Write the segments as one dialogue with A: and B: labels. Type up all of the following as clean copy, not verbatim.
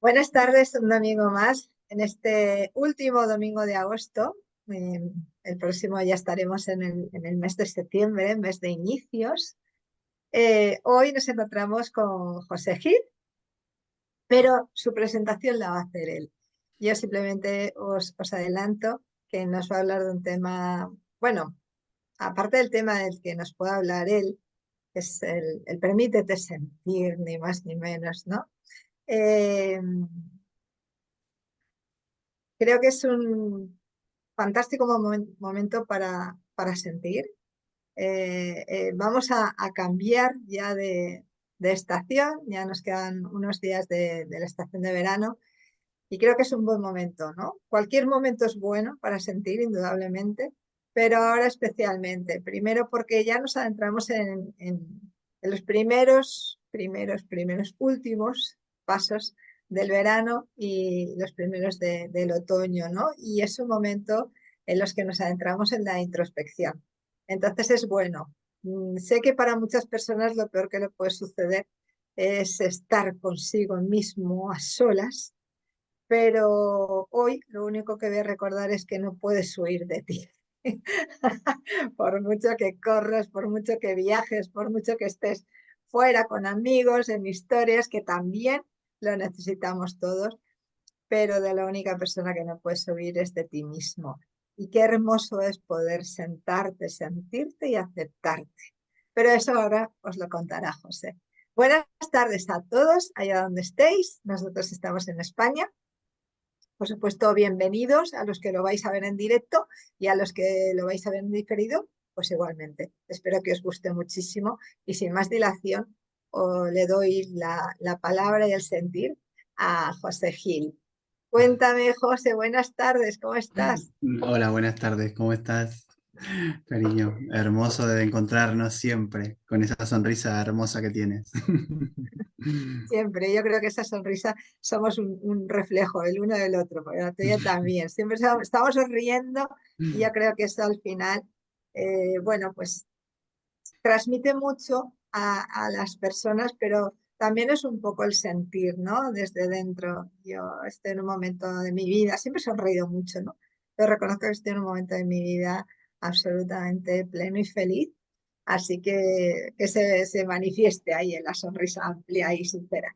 A: Buenas tardes, un domingo más. En este último domingo de agosto, eh, el próximo ya estaremos en el mes de septiembre, mes de inicios. Hoy nos encontramos con José Gil, pero su presentación la va a hacer él. Yo simplemente os adelanto que nos va a hablar de un tema, bueno, aparte del tema del que nos pueda hablar él, que es el permítete sentir, ni más ni menos, ¿no? Eh, Creo que es un fantástico momento para sentir. Vamos a cambiar ya de estación, ya nos quedan unos días de la estación de verano y creo que es un buen momento, ¿no? Cualquier momento es bueno para sentir, indudablemente, pero ahora especialmente. Primero porque ya nos adentramos en los primeros, últimos pasos del verano y los primeros del otoño, ¿no? Y es un momento en los que nos adentramos en la introspección. Entonces es bueno. Sé que para muchas personas lo peor que le puede suceder es estar consigo mismo a solas, pero hoy lo único que voy a recordar es que no puedes huir de ti. Por mucho que corras, por mucho que viajes, por mucho que estés fuera con amigos, en historias, que también lo necesitamos todos, pero de la única persona que no puedes huir es de ti mismo. Y qué hermoso es poder sentarte, sentirte y aceptarte. Pero eso ahora os lo contará José. Buenas tardes a todos, allá donde estéis. Nosotros estamos en España. Por supuesto, bienvenidos a los que lo vais a ver en directo y a los que lo vais a ver en diferido, pues igualmente. Espero que os guste muchísimo y sin más dilación le doy la palabra y el sentir a José Gil. Cuéntame, José, buenas tardes, ¿cómo estás?
B: Hola, buenas tardes, ¿cómo estás, cariño? Hermoso de encontrarnos siempre, con esa sonrisa hermosa que tienes.
A: Siempre, yo creo que esa sonrisa somos un reflejo el uno del otro, porque la tuya también. Siempre estamos sonriendo y yo creo que eso al final, bueno, pues transmite mucho a las personas, pero también es un poco el sentir, ¿no? Desde dentro. Yo estoy en un momento de mi vida, siempre he sonreído mucho, ¿no? Pero reconozco que estoy en un momento de mi vida absolutamente pleno y feliz, así que se manifieste ahí en la sonrisa amplia y sincera.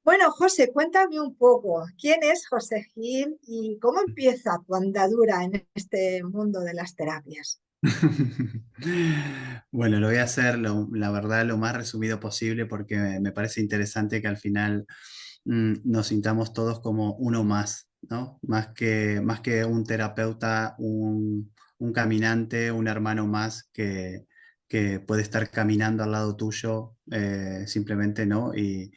A: Bueno, José, cuéntame un poco, ¿quién es José Gil y cómo empieza tu andadura en este mundo de las terapias?
B: Bueno, lo voy a hacer, la verdad, lo más resumido posible porque me parece interesante que al final nos sintamos todos como uno más, ¿no? Más que un terapeuta, un caminante, un hermano más que puede estar caminando al lado tuyo, simplemente, ¿no? Y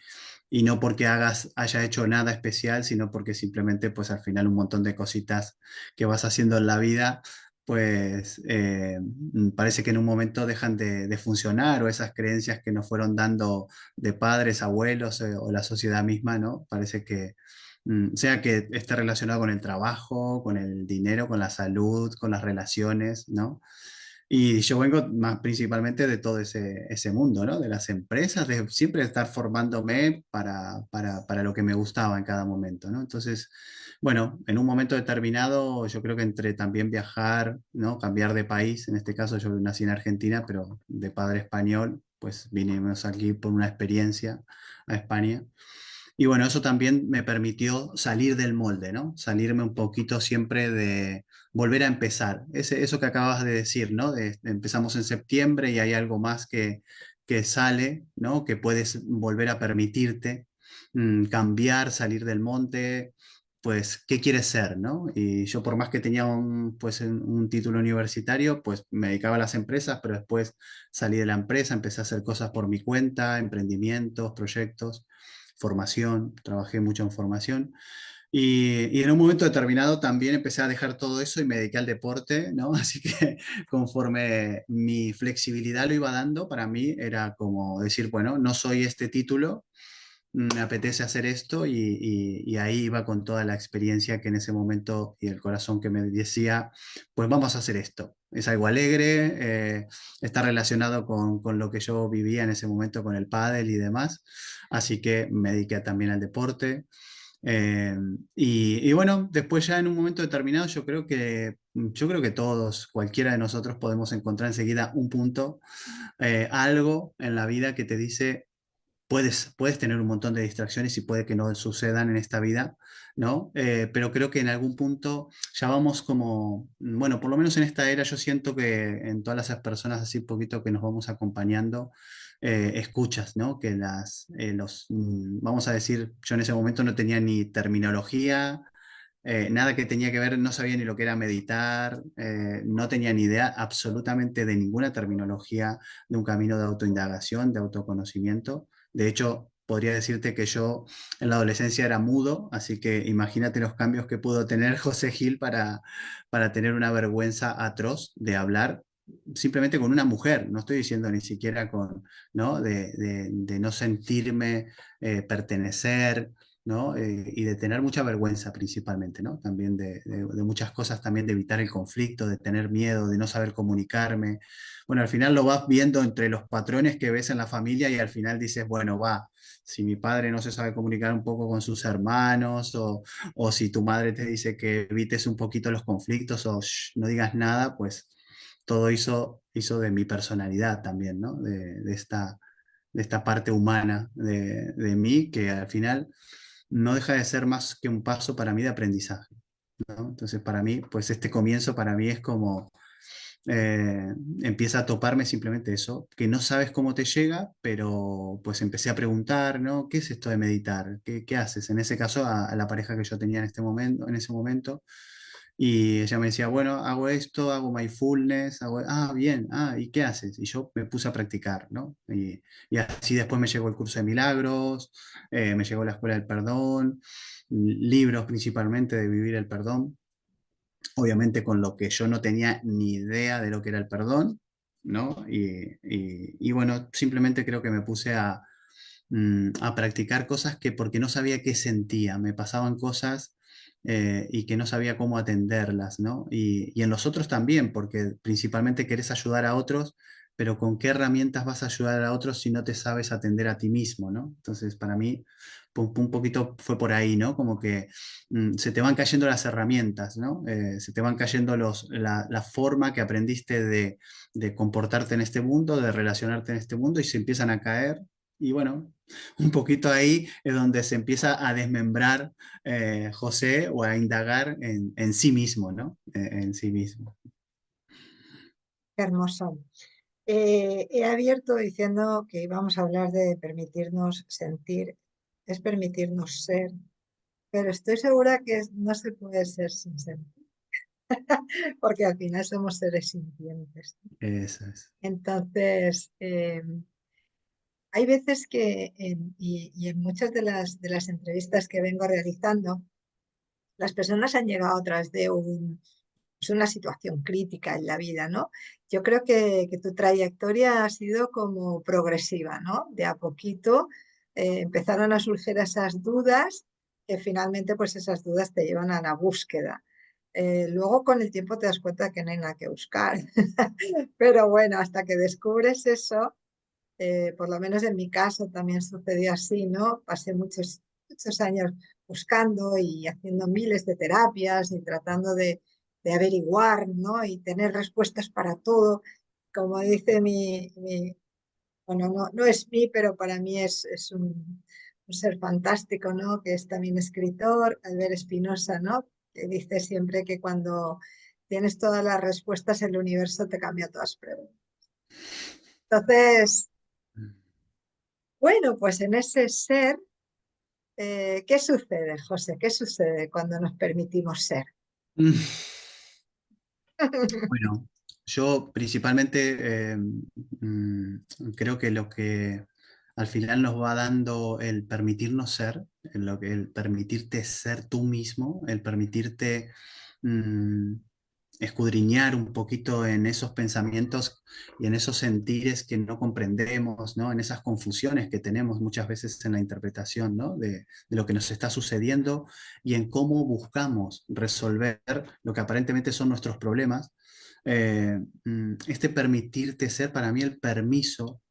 B: no porque haya hecho nada especial, sino porque simplemente, pues al final un montón de cositas que vas haciendo en la vida pues parece que en un momento dejan de funcionar o esas creencias que nos fueron dando de padres, abuelos o la sociedad misma, ¿no? Parece que sea que esté relacionado con el trabajo, con el dinero, con la salud, con las relaciones, ¿no? Y yo vengo más principalmente de todo ese mundo, ¿no? De las empresas, de siempre estar formándome para lo que me gustaba en cada momento, ¿no? Entonces, bueno, en un momento determinado, yo creo que entre también viajar, ¿no? Cambiar de país, en este caso yo nací en Argentina, pero de padre español, pues vinimos aquí por una experiencia a España. Y bueno, eso también me permitió salir del molde, ¿no? Salirme un poquito siempre de volver a empezar. Eso que acabas de decir, ¿no? Empezamos en septiembre y hay algo más que sale, ¿no? Que puedes volver a permitirte cambiar, salir del monte, pues, ¿qué quieres ser, no? Y yo por más que tenía pues, un título universitario, pues me dedicaba a las empresas, pero después salí de la empresa, empecé a hacer cosas por mi cuenta, emprendimientos, proyectos, formación, trabajé mucho en formación. Y en un momento determinado también empecé a dejar todo eso y me dediqué al deporte, ¿no? Así que conforme mi flexibilidad lo iba dando, para mí era como decir, bueno, no soy este título, me apetece hacer esto y ahí iba con toda la experiencia que en ese momento y el corazón que me decía, pues vamos a hacer esto. Es algo alegre, está relacionado con lo que yo vivía en ese momento con el pádel y demás, así que me dediqué también al deporte. Eh, y bueno, después ya en un momento determinado yo creo que todos, cualquiera de nosotros podemos encontrar enseguida un punto, algo en la vida que te dice, puedes tener un montón de distracciones y puede que no sucedan en esta vida, ¿no? Pero creo que en algún punto ya vamos como, bueno, por lo menos en esta era yo siento que en todas esas personas así poquito que nos vamos acompañando, escuchas, ¿no? Que vamos a decir, yo en ese momento no tenía ni terminología, nada que tenía que ver, no sabía ni lo que era meditar, no tenía ni idea absolutamente de ninguna terminología de un camino de autoindagación, de autoconocimiento. De hecho, podría decirte que yo en la adolescencia era mudo, así que imagínate los cambios que pudo tener José Gil para tener una vergüenza atroz de hablar simplemente con una mujer, no estoy diciendo ni siquiera con, ¿no? De no sentirme pertenecer, ¿no? Y de tener mucha vergüenza principalmente, ¿no? También de muchas cosas, también de evitar el conflicto, de tener miedo, de no saber comunicarme. Bueno, al final lo vas viendo entre los patrones que ves en la familia y al final dices, bueno, va, si mi padre no se sabe comunicar un poco con sus hermanos o si tu madre te dice que evites un poquito los conflictos o "Shh, no digas nada, pues todo hizo de mi personalidad también, ¿no? De esta parte humana de mí que al final no deja de ser más que un paso para mí de aprendizaje, ¿no? Entonces, para mí, pues este comienzo para mí es como empieza a toparme simplemente eso, que no sabes cómo te llega, pero pues empecé a preguntar, ¿no? ¿Qué es esto de meditar? ¿Qué haces? En ese caso, a la pareja que yo tenía en ese momento, y ella me decía, bueno, hago esto, hago mindfulness, bien, ¿y qué haces? Y yo me puse a practicar, ¿no? Y así después me llegó el curso de milagros, me llegó la escuela del perdón, libros principalmente de vivir el perdón, obviamente con lo que yo no tenía ni idea de lo que era el perdón, ¿no? Y bueno, simplemente creo que me puse a practicar cosas que porque no sabía qué sentía, me pasaban cosas y que no sabía cómo atenderlas, ¿no? Y en los otros también, porque principalmente querés ayudar a otros, pero ¿con qué herramientas vas a ayudar a otros si no te sabes atender a ti mismo, ¿no? Entonces, para mí, un poquito fue por ahí, ¿no? Como que se te van cayendo las herramientas, ¿no? Se te van cayendo la forma que aprendiste de comportarte en este mundo, de relacionarte en este mundo y se empiezan a caer. Y bueno, un poquito ahí es donde se empieza a desmembrar José o a indagar en sí mismo, ¿no? En sí mismo.
A: Qué hermoso. He abierto diciendo que íbamos a hablar de permitirnos sentir, es permitirnos ser, pero estoy segura que no se puede ser sin sentir, porque al final somos seres sintientes.
B: Eso es.
A: Entonces, hay veces que, y en muchas de las entrevistas que vengo realizando, las personas han llegado a través de es una situación crítica en la vida, ¿no? Yo creo que tu trayectoria ha sido como progresiva, ¿no? De a poquito empezaron a surgir esas dudas que finalmente pues esas dudas te llevan a la búsqueda. Luego con el tiempo te das cuenta que no hay nada que buscar, pero bueno, hasta que descubres eso, por lo menos en mi caso también sucedió así, ¿no? Pasé muchos años buscando y haciendo miles de terapias y tratando de averiguar, ¿no? Y tener respuestas para todo. Como dice bueno, no es mí, pero para mí es un ser fantástico, ¿no? Que es también escritor, Albert Espinosa, ¿no? Que dice siempre que cuando tienes todas las respuestas, el universo te cambia todas las preguntas. Entonces, bueno, pues en ese ser, ¿qué sucede, José? ¿Qué sucede cuando nos permitimos ser?
B: Bueno, yo principalmente creo que lo que al final nos va dando el permitirnos ser, el permitirte ser tú mismo, el permitirte mm, escudriñar un poquito en esos pensamientos y en esos sentires que no comprendemos, ¿no? En esas confusiones que tenemos muchas veces en la interpretación, ¿no? De lo que nos está sucediendo y en cómo buscamos resolver lo que aparentemente son nuestros problemas. Este permitirte ser, para mí el permiso,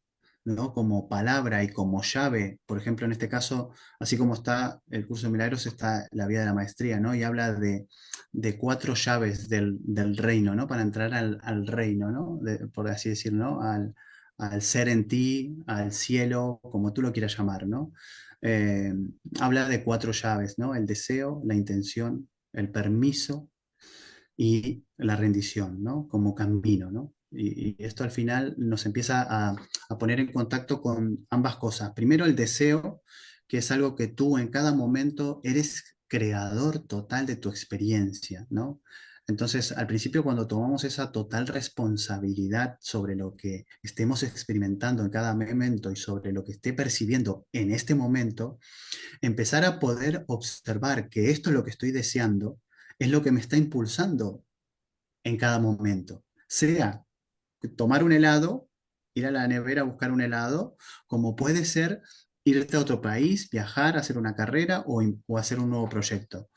B: ¿no? Como palabra y como llave, por ejemplo, en este caso, así como está el curso de milagros, está la vía de la maestría, ¿no? Y habla de cuatro llaves del reino, ¿no? Para entrar al reino, ¿no? Por así decirlo, ¿no? Al ser en ti, al cielo, como tú lo quieras llamar, ¿no? Eh, Habla de cuatro llaves, ¿no? El deseo, la intención, el permiso y la rendición, ¿no? Como camino, ¿no? Y esto al final nos empieza a poner en contacto con ambas cosas. Primero el deseo, que es algo que tú en cada momento eres creador total de tu experiencia, ¿no? Entonces, al principio, cuando tomamos esa total responsabilidad sobre lo que estemos experimentando en cada momento y sobre lo que esté percibiendo en este momento, empezar a poder observar que esto es lo que estoy deseando, es lo que me está impulsando en cada momento. Sea tomar un helado, ir a la nevera a buscar un helado, como puede ser irte a otro país, viajar, hacer una carrera o hacer un nuevo proyecto,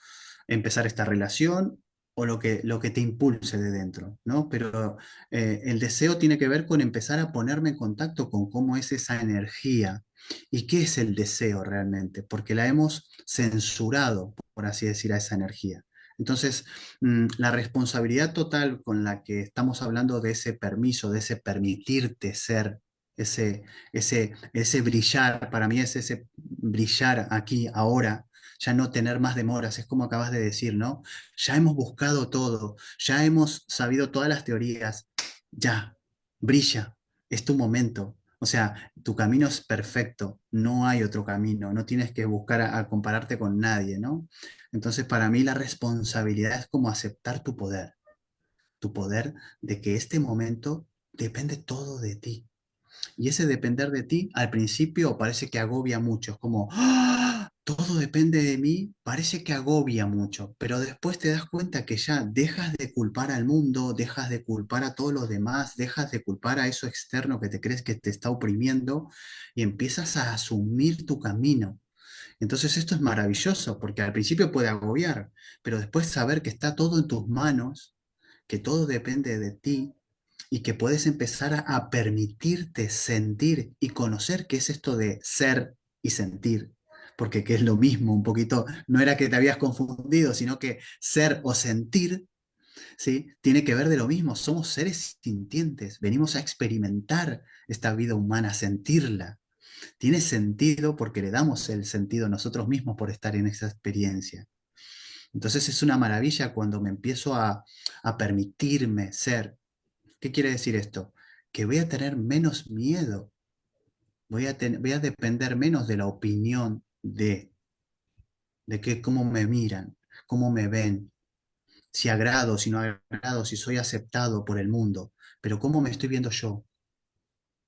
B: empezar esta relación o lo que te impulse de dentro, ¿no? Pero el deseo tiene que ver con empezar a ponerme en contacto con cómo es esa energía y qué es el deseo realmente, porque la hemos censurado, por así decir, a esa energía. Entonces, la responsabilidad total con la que estamos hablando de ese permiso, de ese permitirte ser, ese, ese brillar, para mí es ese brillar aquí, ahora, ya no tener más demoras, es como acabas de decir, ¿no? Ya hemos buscado todo, ya hemos sabido todas las teorías, ya, brilla, es tu momento. O sea, tu camino es perfecto, no hay otro camino, no tienes que buscar a compararte con nadie, ¿no? Entonces, para mí la responsabilidad es como aceptar tu poder de que este momento depende todo de ti. Y ese depender de ti al principio parece que agobia mucho, es como, ¡ah! Todo depende de mí, parece que agobia mucho, pero después te das cuenta que ya dejas de culpar al mundo, dejas de culpar a todos los demás, dejas de culpar a eso externo que te crees que te está oprimiendo y empiezas a asumir tu camino. Entonces esto es maravilloso porque al principio puede agobiar, pero después saber que está todo en tus manos, que todo depende de ti y que puedes empezar a permitirte sentir y conocer qué es esto de ser y sentir. Porque que es lo mismo, un poquito, no era que te habías confundido, sino que ser o sentir, ¿sí? Tiene que ver de lo mismo, somos seres sintientes, venimos a experimentar esta vida humana, a sentirla. Tiene sentido porque le damos el sentido nosotros mismos por estar en esa experiencia. Entonces es una maravilla cuando me empiezo a permitirme ser. ¿Qué quiere decir esto? Que voy a tener menos miedo, voy a depender menos de la opinión de que cómo me miran, cómo me ven, si agrado, si no agrado, si soy aceptado por el mundo, pero cómo me estoy viendo yo,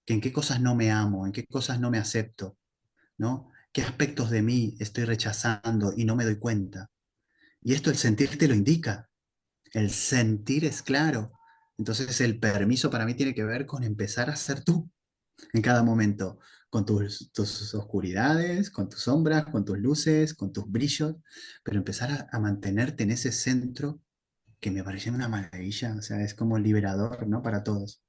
B: que en qué cosas no me amo, en qué cosas no me acepto, ¿no? ¿Qué aspectos de mí estoy rechazando y no me doy cuenta? Y esto el sentir te lo indica. El sentir es claro. Entonces el permiso para mí tiene que ver con empezar a ser tú en cada momento, con tus oscuridades, con tus sombras, con tus luces, con tus brillos, pero empezar a mantenerte en ese centro que me parece una maravilla, o sea, es como liberador, ¿no? Para todos.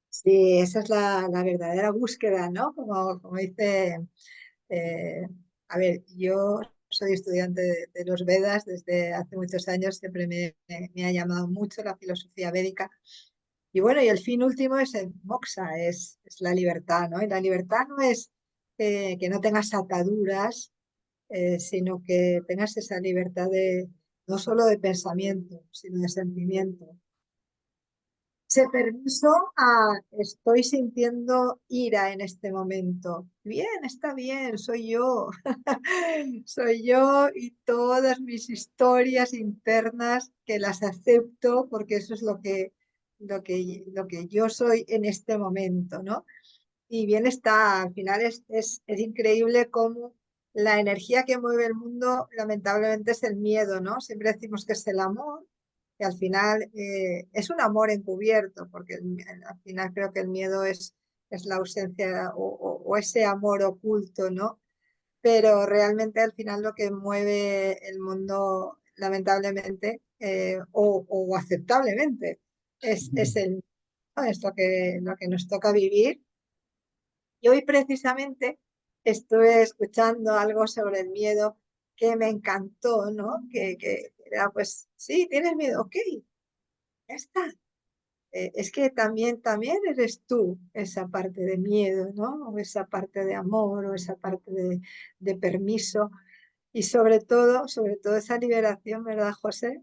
A: Sí, esa es la verdadera búsqueda, ¿no? Como dice, eh, a ver, yo soy estudiante de los Vedas desde hace muchos años, siempre me ha llamado mucho la filosofía védica. Y bueno, y el fin último es el moksha, es la libertad, ¿no? Y la libertad no es que no tengas ataduras, sino que tengas esa libertad de no solo de pensamiento, sino de sentimiento. Ese permiso a estoy sintiendo ira en este momento. Bien, está bien, soy yo. Soy yo y todas mis historias internas que las acepto porque eso es lo que yo soy en este momento, ¿no? Y bien está, al final es increíble cómo la energía que mueve el mundo lamentablemente es el miedo, ¿no? Siempre decimos que es el amor, que al final es un amor encubierto, porque al final creo que el miedo es la ausencia o ese amor oculto, ¿no? Pero realmente al final lo que mueve el mundo, lamentablemente, o aceptablemente, es ¿no? Es lo que nos toca vivir. Y hoy precisamente estuve escuchando algo sobre el miedo que me encantó, ¿no? Que era, pues, sí, tienes miedo, ok, ya está. Es que también eres tú esa parte de miedo, ¿no? O esa parte de amor, o esa parte de permiso. Y sobre todo esa liberación, ¿verdad, José?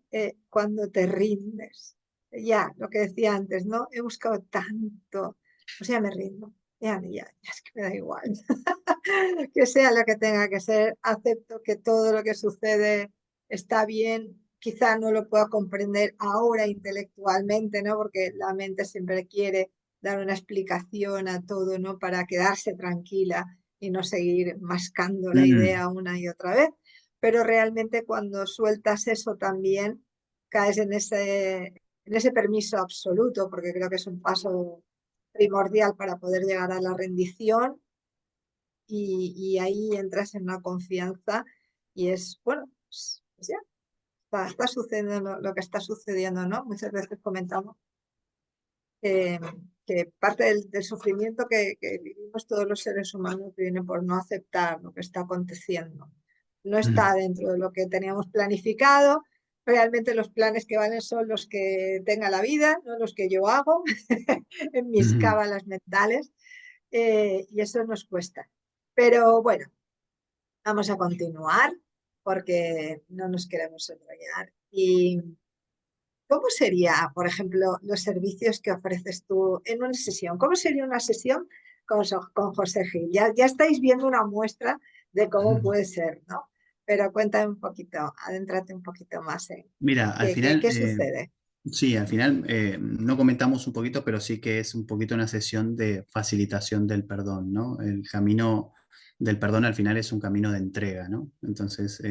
A: Cuando te rindes. Ya, lo que decía antes, ¿no? He buscado tanto, pues ya me rindo. Ya, es que me da igual. Que sea lo que tenga que ser, acepto que todo lo que sucede está bien. Quizá no lo pueda comprender ahora intelectualmente, ¿no? Porque la mente siempre quiere dar una explicación a todo, ¿no? Para quedarse tranquila y no seguir mascando la
B: Mm,
A: idea una y otra vez. Pero realmente cuando sueltas eso también caes en ese permiso absoluto, porque creo que es un paso primordial para poder llegar a la rendición y ahí entras en una confianza y es, bueno, pues ya, está sucediendo lo que está sucediendo, ¿no? Muchas veces comentamos que, que parte del sufrimiento que vivimos todos los seres humanos viene por no aceptar lo que está aconteciendo. No está
B: mm,
A: dentro de lo que teníamos planificado. Realmente los planes que valen son los que tenga la vida, no los que yo hago en mis
B: mm.
A: cábalas mentales, y eso nos cuesta. Pero bueno, vamos a continuar porque no nos queremos enrollar. ¿Y cómo sería, por ejemplo, los servicios que ofreces tú en una sesión? ¿Cómo sería una sesión con José Gil? Ya estáis viendo una muestra de cómo puede ser, ¿no? Pero cuéntame un poquito, adéntrate un poquito más en
B: Mira, al final,
A: qué sucede.
B: sí, al final no comentamos un poquito, pero sí que es un poquito una sesión de facilitación del perdón, ¿no? El camino del perdón al final es un camino de entrega, ¿no? Entonces,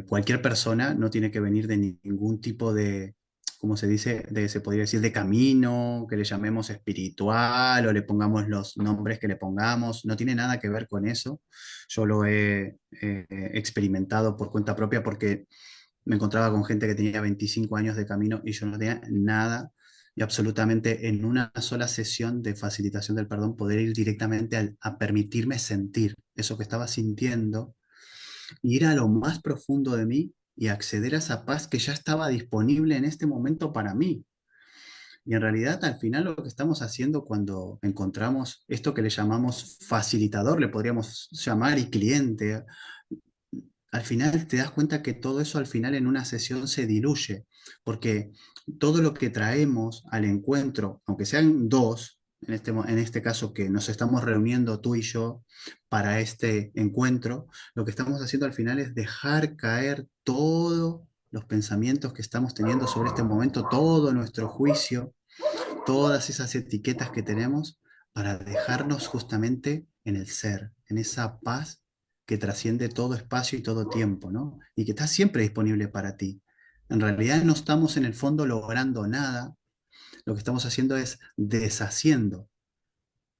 B: cualquier persona no tiene que venir de ningún tipo de, ¿cómo se dice? Se podría decir, de camino, que le llamemos espiritual o le pongamos los nombres que le pongamos, no tiene nada que ver con eso. Yo lo he experimentado por cuenta propia porque me encontraba con gente que tenía 25 años de camino y yo no tenía nada y absolutamente en una sola sesión de facilitación del perdón poder ir directamente a permitirme sentir eso que estaba sintiendo, ir a lo más profundo de mí y acceder a esa paz que ya estaba disponible en este momento para mí. Y en realidad al final lo que estamos haciendo cuando encontramos esto que le llamamos facilitador, le podríamos llamar y cliente, al final te das cuenta que todo eso al final en una sesión se diluye, porque todo lo que traemos al encuentro, aunque sean dos, en este caso que nos estamos reuniendo tú y yo para este encuentro, lo que estamos haciendo al final es dejar caer todos los pensamientos que estamos teniendo sobre este momento, todo nuestro juicio, todas esas etiquetas que tenemos para dejarnos justamente en el ser, en esa paz que trasciende todo espacio y todo tiempo, ¿no? Y que está siempre disponible para ti. En realidad no estamos en el fondo logrando nada, lo que estamos haciendo es deshaciendo,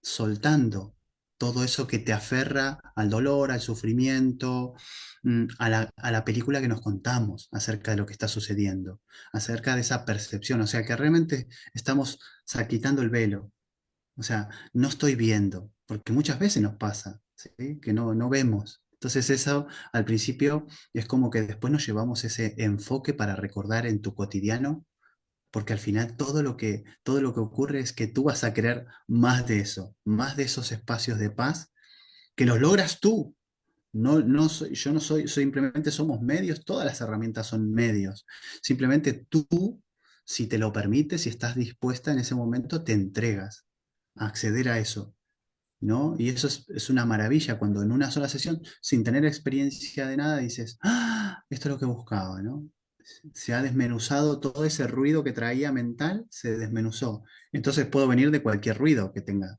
B: soltando todo eso que te aferra al dolor, al sufrimiento, a la película que nos contamos acerca de lo que está sucediendo, acerca de esa percepción, o sea que realmente estamos quitando el velo, o sea, no estoy viendo, porque muchas veces nos pasa, ¿sí? Que no vemos. Entonces eso al principio es como que después nos llevamos ese enfoque para recordar en tu cotidiano, porque al final todo lo que ocurre es que tú vas a querer más de eso, más de esos espacios de paz, que los logras tú. Yo no soy, simplemente somos medios, todas las herramientas son medios. Simplemente tú, si te lo permites, si estás dispuesta en ese momento, te entregas a acceder a eso, ¿no? Y eso es una maravilla cuando en una sola sesión, sin tener experiencia de nada, dices, ah, esto es lo que buscaba, ¿no? Se ha desmenuzado todo ese ruido que traía mental, se desmenuzó. Entonces puedo venir de cualquier ruido que tenga.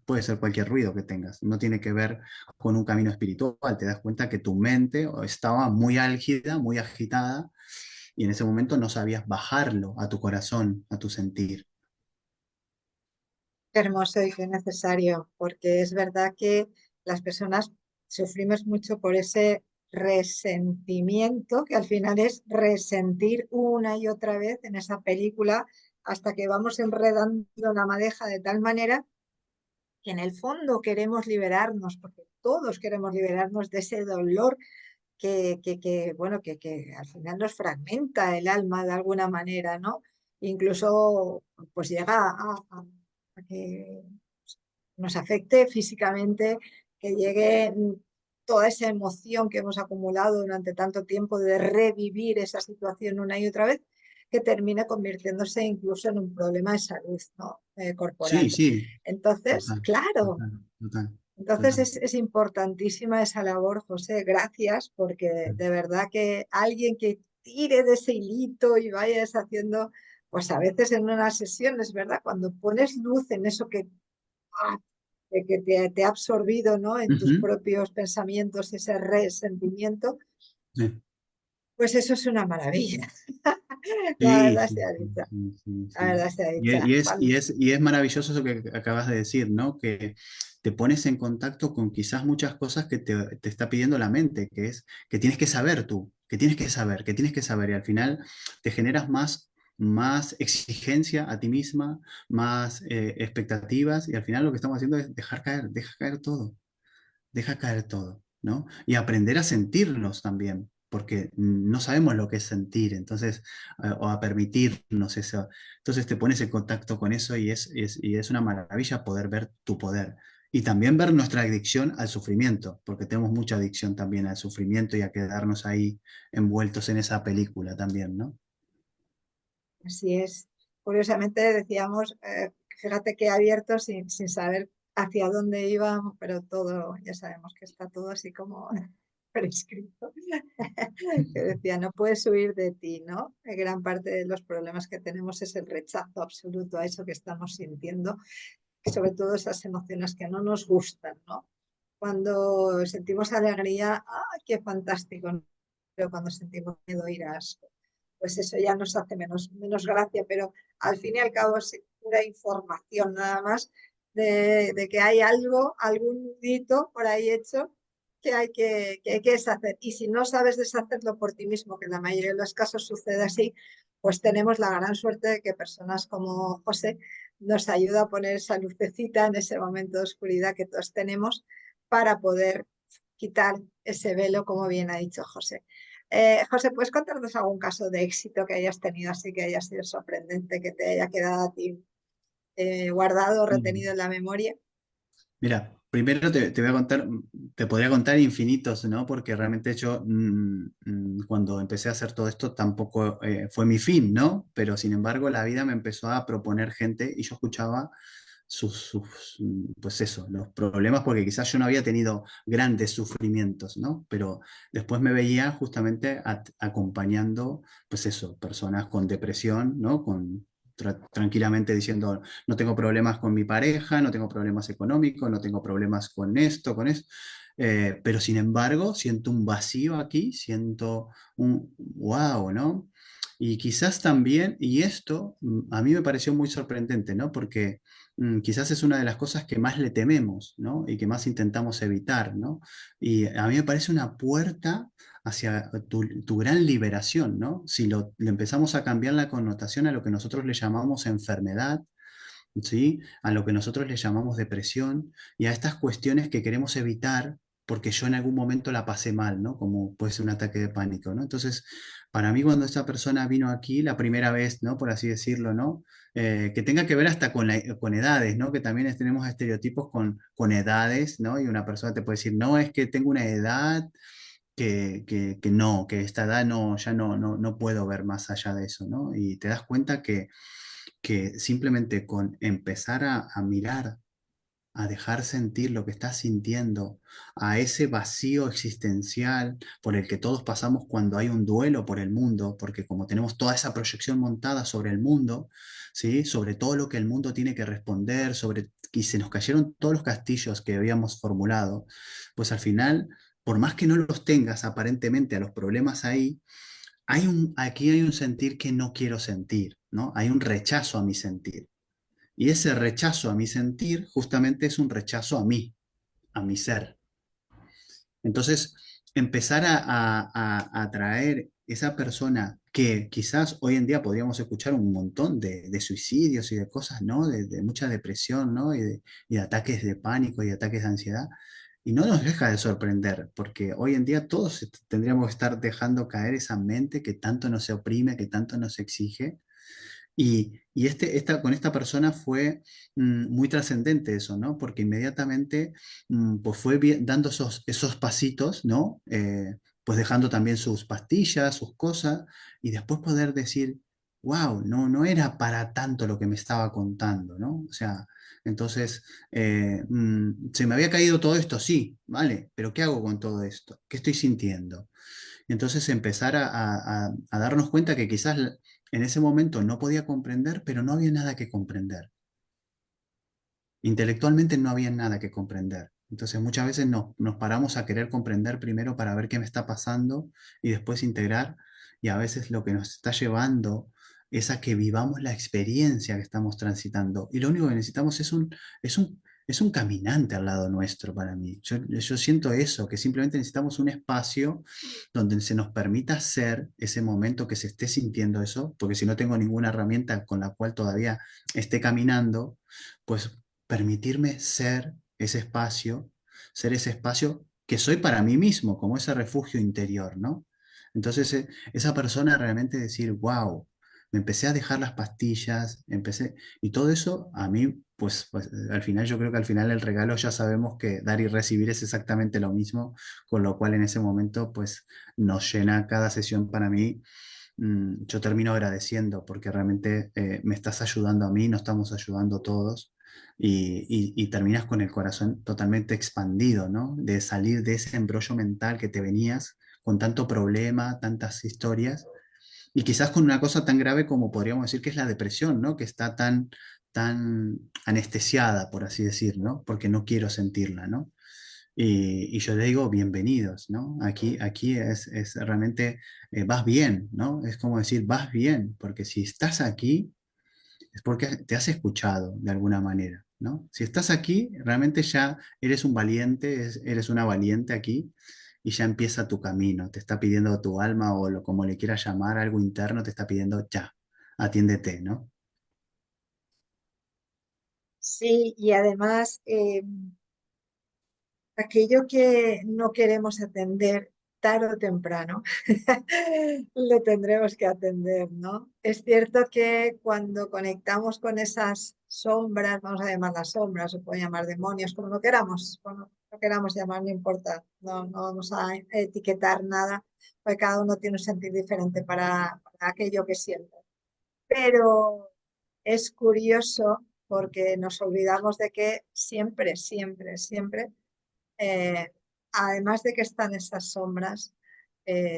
B: Puede ser cualquier ruido que tengas. No tiene que ver con un camino espiritual. Te das cuenta que tu mente estaba muy álgida, muy agitada, y en ese momento no sabías bajarlo a tu corazón, a tu sentir.
A: Qué hermoso y qué necesario, porque es verdad que las personas sufrimos mucho por ese resentimiento, que al final es resentir una y otra vez en esa película hasta que vamos enredando la madeja de tal manera que en el fondo queremos liberarnos, porque todos queremos liberarnos de ese dolor bueno, que al final nos fragmenta el alma de alguna manera, ¿no? Incluso pues llega a que nos afecte físicamente, que llegue toda esa emoción que hemos acumulado durante tanto tiempo de revivir esa situación una y otra vez, que termine convirtiéndose incluso en un problema de salud, ¿no?
B: Sí,
A: Corporal.
B: sí,
A: Entonces,
B: total,
A: claro,
B: total, total,
A: entonces
B: total.
A: es importantísima esa labor, José. Gracias, porque de verdad que alguien que tire de ese hilito y vaya deshaciendo, pues a veces en unas sesiones, ¿verdad? Cuando pones luz en eso ah, que te ha absorbido, ¿no? En tus
B: Ujú,
A: propios pensamientos, ese resentimiento,
B: sí.
A: pues eso es una maravilla. La
B: Sí,
A: verdad
B: sí,
A: sea
B: sí,
A: dicha,
B: sí, sí,
A: la
B: sí.
A: verdad sea
B: Y,
A: dicha.
B: y es maravilloso eso que acabas de decir, ¿no? Que te pones en contacto con quizás muchas cosas que te está pidiendo la mente, que es que tienes que saber tú, que tienes que saber, que tienes que saber, y al final te generas más exigencia a ti misma, más expectativas, y al final lo que estamos haciendo es deja caer todo, ¿no? Y aprender a sentirnos también, porque no sabemos lo que es sentir, entonces, o a permitirnos eso. Entonces te pones en contacto con eso y es una maravilla poder ver tu poder. Y también ver nuestra adicción al sufrimiento, porque tenemos mucha adicción también al sufrimiento y a quedarnos ahí envueltos en esa película también, ¿no?
A: Así es. Curiosamente decíamos, fíjate que abierto sin saber hacia dónde íbamos, pero todo, ya sabemos que está todo así como prescrito. Que decía, no puedes huir de ti, ¿no? Gran parte de los problemas que tenemos es el rechazo absoluto a eso que estamos sintiendo, y sobre todo esas emociones que no nos gustan, ¿no? Cuando sentimos alegría, ¡ah, qué fantástico! ¿No? Pero cuando sentimos miedo, ira, pues eso ya nos hace menos gracia, pero al fin y al cabo es pura información nada más de que hay algo, algún hito por ahí hecho que hay que deshacer. Y si no sabes deshacerlo por ti mismo, que en la mayoría de los casos sucede así, pues tenemos la gran suerte de que personas como José nos ayuda a poner esa lucecita en ese momento de oscuridad que todos tenemos para poder quitar ese velo, como bien ha dicho José. José, ¿puedes contarnos algún caso de éxito que hayas tenido así, que haya sido sorprendente, que te haya quedado a ti guardado, retenido en la memoria?
B: Mira, primero te voy a contar, te podría contar infinitos, ¿no? Porque realmente yo cuando empecé a hacer todo esto tampoco fue mi fin, ¿no? Pero sin embargo la vida me empezó a proponer gente y yo escuchaba pues eso, los problemas, porque quizás yo no había tenido grandes sufrimientos, ¿no? Pero después me veía justamente acompañando, pues eso, personas con depresión, ¿no? Tranquilamente diciendo, no tengo problemas con mi pareja, no tengo problemas económicos, no tengo problemas con esto, con esto. Pero sin embargo, siento un vacío aquí, siento un wow, ¿no? Y quizás también, y esto a mí me pareció muy sorprendente, ¿no? Porque quizás es una de las cosas que más le tememos, ¿no? Y que más intentamos evitar, ¿no? Y a mí me parece una puerta hacia tu gran liberación, ¿no? Si le empezamos a cambiar la connotación a lo que nosotros le llamamos enfermedad, ¿sí? A lo que nosotros le llamamos depresión y a estas cuestiones que queremos evitar porque yo en algún momento la pasé mal, ¿no? Como puede ser un ataque de pánico, ¿no? Entonces, para mí cuando esta persona vino aquí la primera vez, ¿no? Por así decirlo, ¿no? Que tenga que ver hasta con edades, ¿no? Que también tenemos estereotipos con edades, ¿no? Y una persona te puede decir, no, es que tengo una edad que no, que esta edad no, ya no puedo ver más allá de eso, ¿no? Y te das cuenta que simplemente con empezar a mirar, a dejar sentir lo que estás sintiendo, a ese vacío existencial por el que todos pasamos cuando hay un duelo por el mundo, porque como tenemos toda esa proyección montada sobre el mundo, ¿sí? Sobre todo lo que el mundo tiene que responder, y se nos cayeron todos los castillos que habíamos formulado, pues al final, por más que no los tengas aparentemente a los problemas ahí, aquí hay un sentir que no quiero sentir, ¿no? Hay un rechazo a mi sentir. Y ese rechazo a mi sentir justamente es un rechazo a mi ser. Entonces, empezar a atraer esa persona que quizás hoy en día podríamos escuchar un montón de suicidios y de cosas, ¿no? De mucha depresión, ¿no? Y de ataques de pánico y ataques de ansiedad. Y no nos deja de sorprender, porque hoy en día todos tendríamos que estar dejando caer esa mente que tanto nos oprime, que tanto nos exige con esta persona fue muy trascendente eso, ¿no? Porque inmediatamente pues fue dando esos pasitos, ¿no? Pues dejando también sus pastillas, sus cosas, y después poder decir, wow, no era para tanto lo que me estaba contando, ¿no? O sea, entonces, se me había caído todo esto, sí, vale, pero ¿qué hago con todo esto? ¿Qué estoy sintiendo? Entonces empezar a darnos cuenta que quizás en ese momento no podía comprender, pero no había nada que comprender. Intelectualmente no había nada que comprender. Entonces muchas veces nos paramos a querer comprender primero para ver qué me está pasando y después integrar. Y a veces lo que nos está llevando es a que vivamos la experiencia que estamos transitando. Y lo único que necesitamos es un caminante al lado nuestro para mí. Yo siento eso, que simplemente necesitamos un espacio donde se nos permita ser ese momento que se esté sintiendo eso, porque si no tengo ninguna herramienta con la cual todavía esté caminando, pues permitirme ser ese espacio que soy para mí mismo, como ese refugio interior, ¿no? Entonces, esa persona realmente decir, wow, me empecé a dejar las pastillas, y todo eso a mí, pues al final yo creo que al final el regalo ya sabemos que dar y recibir es exactamente lo mismo, con lo cual en ese momento, pues nos llena cada sesión para mí. Yo termino agradeciendo porque realmente me estás ayudando a mí, nos estamos ayudando todos y terminas con el corazón totalmente expandido, ¿no? De salir de ese embrollo mental que te venías con tanto problema, tantas historias y quizás con una cosa tan grave como podríamos decir que es la depresión, ¿no? Que está tan anestesiada, por así decir, ¿no? Porque no quiero sentirla, ¿no? Y yo le digo, bienvenidos, ¿no? Aquí es realmente, vas bien, ¿no? Es como decir, vas bien, porque si estás aquí es porque te has escuchado de alguna manera, ¿no? Si estás aquí, realmente ya eres un valiente, eres una valiente aquí y ya empieza tu camino, te está pidiendo tu alma o como le quieras llamar, algo interno, te está pidiendo ya, atiéndete, ¿no?
A: Sí, y además aquello que no queremos atender tarde o temprano, lo tendremos que atender, ¿no? Es cierto que cuando conectamos con esas sombras, vamos a llamarlas sombras, o pueden llamar demonios, como lo queramos llamar, no importa, no vamos a etiquetar nada, porque cada uno tiene un sentir diferente para aquello que siente. Pero es curioso porque nos olvidamos de que siempre, siempre, siempre eh, además de que están esas sombras,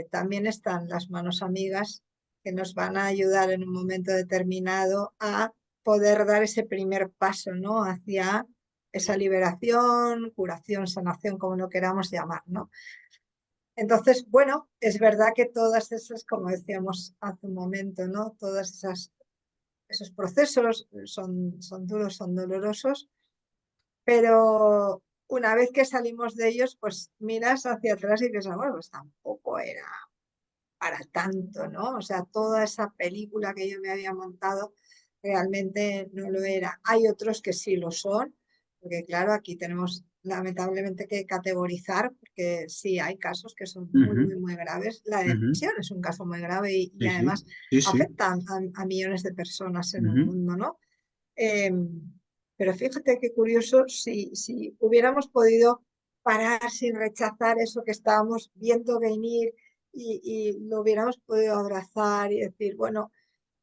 A: también están las manos amigas que nos van a ayudar en un momento determinado a poder dar ese primer paso, ¿no? Hacia esa liberación, curación, sanación, como lo queramos llamar, ¿no? Entonces, bueno, es verdad que todas esas, como decíamos hace un momento, ¿no? Esos procesos son duros, son dolorosos, pero una vez que salimos de ellos, pues miras hacia atrás y piensas, bueno, pues tampoco era para tanto, ¿no? O sea, toda esa película que yo me había montado realmente no lo era. Hay otros que sí lo son, porque claro, aquí tenemos lamentablemente que categorizar, porque sí hay casos que son muy, muy,
B: Ujú,
A: muy graves. La
B: ujú.
A: depresión es un caso muy grave y
B: Sí, sí,
A: además
B: sí, sí.
A: afecta a millones de personas en el
B: Ujú,
A: mundo, ¿no? Eh, pero fíjate qué curioso si hubiéramos podido parar sin rechazar eso que estábamos viendo venir y lo hubiéramos podido abrazar y decir, bueno,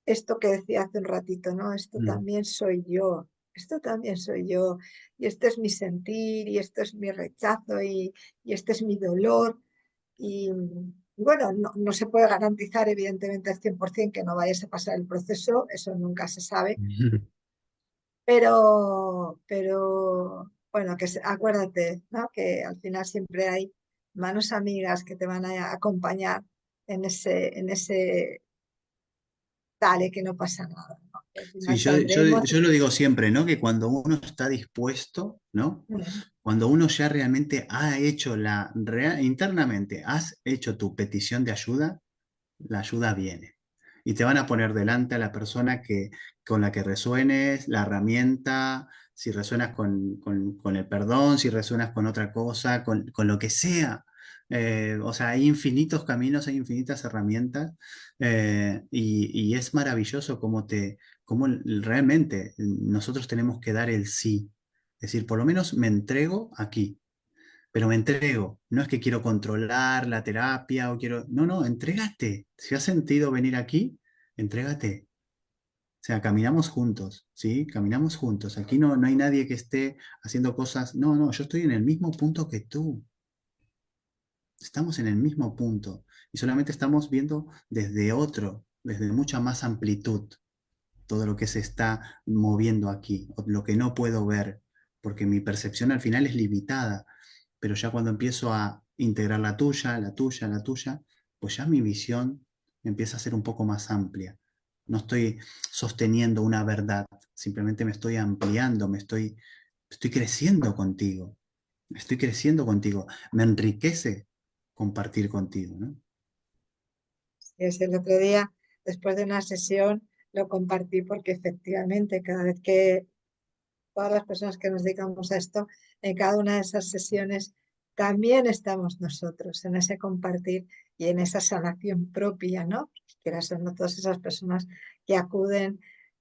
A: esto que decía hace un ratito, ¿no?
B: ujú,
A: Esto también soy yo, y este es mi sentir, y esto es mi rechazo, y este es mi dolor. Y bueno, no se puede garantizar, evidentemente, al 100% que no vayas a pasar el proceso, eso nunca se sabe,
B: ujú.
A: pero bueno, acuérdate, ¿no? Que al final siempre hay manos amigas que te van a acompañar en ese dale que no pasa nada, ¿no? Que al
B: Sí,
A: final saldremos.
B: yo lo digo siempre, ¿no? Que cuando uno está dispuesto, ¿no?
A: Mm,
B: Cuando uno ya realmente ha hecho internamente, has hecho tu petición de ayuda, la ayuda viene. Y te van a poner delante a la persona con la que resuenes, la herramienta, si resuenas con el perdón, si resuenas con otra cosa, con lo que sea. O sea, hay infinitos caminos, hay infinitas herramientas, y es maravilloso cómo realmente nosotros tenemos que dar el sí. Es decir, por lo menos me entrego aquí, pero me entrego. No es que quiero controlar la terapia o quiero... No, no, entrégate. Si has sentido venir aquí, entrégate. O sea, caminamos juntos, ¿sí? Caminamos juntos. Aquí no hay nadie que esté haciendo cosas. No, no, yo estoy en el mismo punto que tú. Estamos en el mismo punto. Y solamente estamos viendo desde mucha más amplitud, todo lo que se está moviendo aquí, o lo que no puedo ver, porque mi percepción al final es limitada, pero ya cuando empiezo a integrar la tuya, la tuya, la tuya, pues ya mi visión empieza a ser un poco más amplia. No estoy sosteniendo una verdad, simplemente me estoy ampliando, estoy creciendo contigo, estoy creciendo contigo. Me enriquece compartir contigo, ¿no?
A: es el otro día, después de una sesión, lo compartí porque efectivamente cada vez que todas las personas que nos dedicamos a esto, en cada una de esas sesiones también estamos nosotros en ese compartir y en esa sanación propia, ¿no? Quieras o no, todas esas personas que acuden,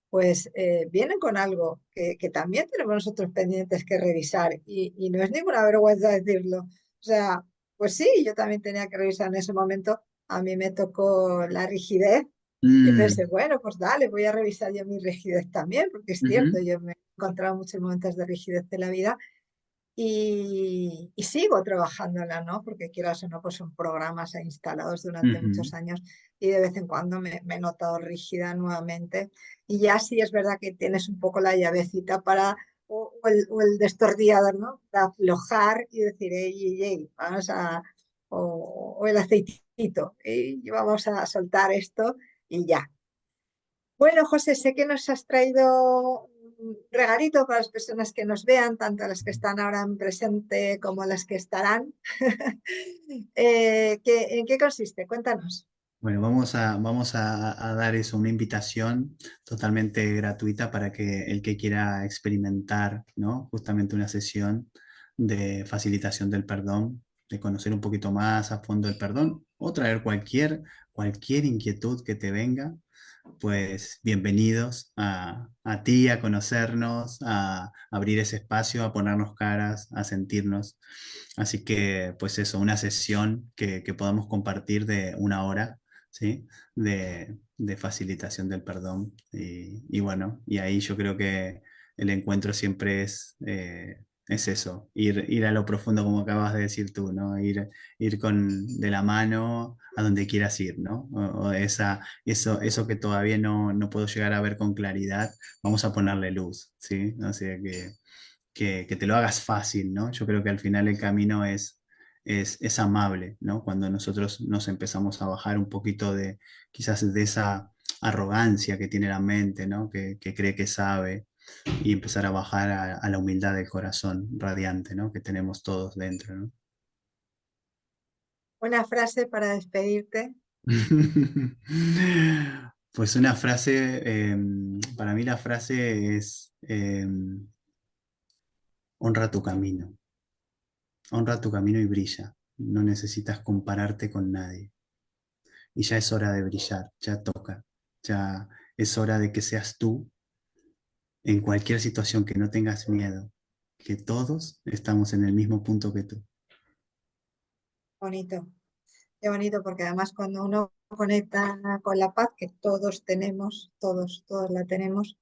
A: pues vienen con algo que también tenemos nosotros pendientes que revisar y no es ninguna vergüenza decirlo. O sea, pues sí, yo también tenía que revisar en ese momento. A mí me tocó la rigidez y
B: Mm,
A: pensé, bueno, pues dale, voy a revisar yo mi rigidez también, porque es cierto,
B: ujú,
A: yo me he encontrado muchos momentos de rigidez en la vida y sigo trabajándola, ¿no? Porque quieras o no, pues son programas instalados durante
B: ujú,
A: muchos años y de vez en cuando me he notado rígida nuevamente. Y ya sí es verdad que tienes un poco la llavecita para, o el destornillador, ¿no? Para aflojar y decir, ey, ey, ey, vamos a, o el aceitito, y vamos a soltar esto y ya. Bueno, José, sé que nos has traído un regalito para las personas que nos vean, tanto las que están ahora en presente como las que estarán. ¿En qué consiste? Cuéntanos.
B: Bueno, vamos a dar eso, una invitación totalmente gratuita para que el que quiera experimentar, ¿no? Justamente una sesión de facilitación del perdón, de conocer un poquito más a fondo el perdón, o traer cualquier inquietud que te venga, pues bienvenidos a ti, a conocernos, a abrir ese espacio, a ponernos caras, a sentirnos. Así que, pues eso, una sesión que podamos compartir de una hora, ¿sí? De facilitación del perdón. Y bueno, y ahí yo creo que el encuentro siempre es eso, ir a lo profundo, como acabas de decir tú, ¿no? Ir de la mano a donde quieras ir, ¿no? O eso que todavía no puedo llegar a ver con claridad, vamos a ponerle luz, ¿sí? O sea que te lo hagas fácil, ¿no? Yo creo que al final el camino es amable, ¿no? Cuando nosotros nos empezamos a bajar un poquito quizás de esa arrogancia que tiene la mente, ¿no? Que cree que sabe, y empezar a bajar a la humildad del corazón radiante, ¿no? Que tenemos todos dentro, ¿no?
A: Una frase para despedirte.
B: Pues una frase, para mí la frase es, honra tu camino y brilla, no necesitas compararte con nadie. Y ya es hora de brillar, ya toca, ya es hora de que seas tú en cualquier situación, que no tengas miedo, que todos estamos en el mismo punto que tú.
A: Bonito, qué bonito, porque además cuando uno conecta con la paz que todos tenemos, todos la tenemos,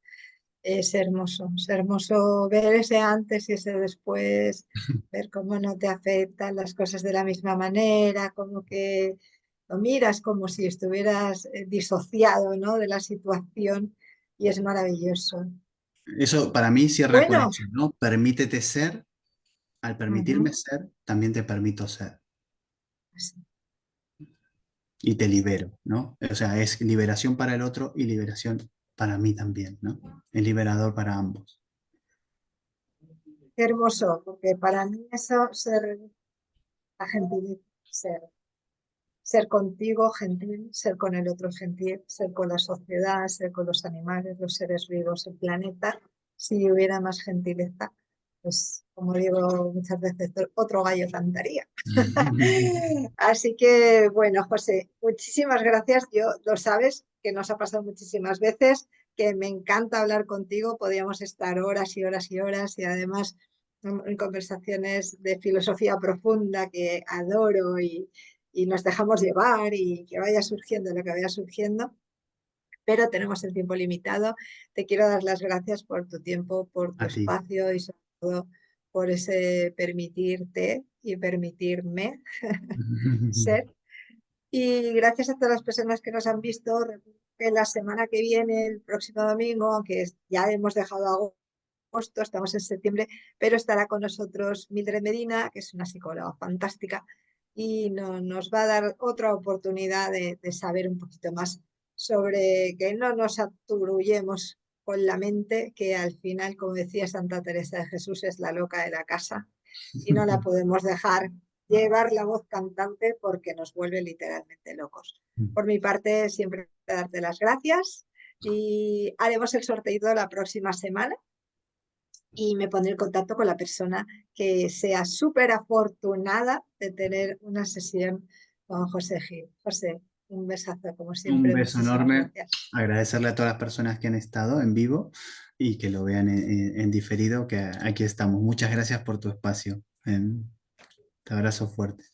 A: es hermoso ver ese antes y ese después, ver cómo no te afectan las cosas de la misma manera, como que lo miras como si estuvieras disociado, ¿no? De la situación y es maravilloso.
B: Eso para mí cierra con
A: Bueno,
B: eso, ¿no? Permítete ser, al permitirme
A: ujú,
B: ser, también te permito ser.
A: pues
B: y te libero, ¿no? O sea, es liberación para el otro y liberación para mí también, ¿no? Es liberador para ambos.
A: Qué hermoso, porque para mí eso, ser la gentilidad, ser contigo gentil, ser con el otro gentil, ser con la sociedad, ser con los animales, los seres vivos, el planeta. Si hubiera más gentileza, pues como digo muchas veces, otro gallo cantaría. Así que, bueno, José, muchísimas gracias. Yo lo sabes que nos ha pasado muchísimas veces, que me encanta hablar contigo. Podíamos estar horas y horas y horas y además en conversaciones de filosofía profunda que adoro y nos dejamos llevar y que vaya surgiendo lo que vaya surgiendo, pero tenemos el tiempo limitado. Te quiero dar las gracias por tu tiempo, por tu
B: A ti.
A: espacio y sobre todo por ese permitirte y permitirme ser. Y gracias a todas las personas que nos han visto. Recuerdo que la semana que viene, el próximo domingo, aunque ya hemos dejado agosto, estamos en septiembre, pero estará con nosotros Mildred Medina, que es una psicóloga fantástica, y nos va a dar otra oportunidad de saber un poquito más sobre que no nos aturullemos con la mente, que al final, como decía Santa Teresa de Jesús, es la loca de la casa y no la podemos dejar llevar la voz cantante porque nos vuelve literalmente locos. Por mi parte, siempre darte las gracias y haremos el sorteo la próxima semana y me pondré en contacto con la persona que sea súper afortunada de tener una sesión con José Gil. José, un besazo como
B: Un
A: siempre,
B: beso
A: muchísimas
B: enorme.
A: gracias.
B: Agradecerle a todas las personas que han estado en vivo y que lo vean en diferido, que aquí estamos. Muchas gracias por tu espacio. Te abrazo fuerte.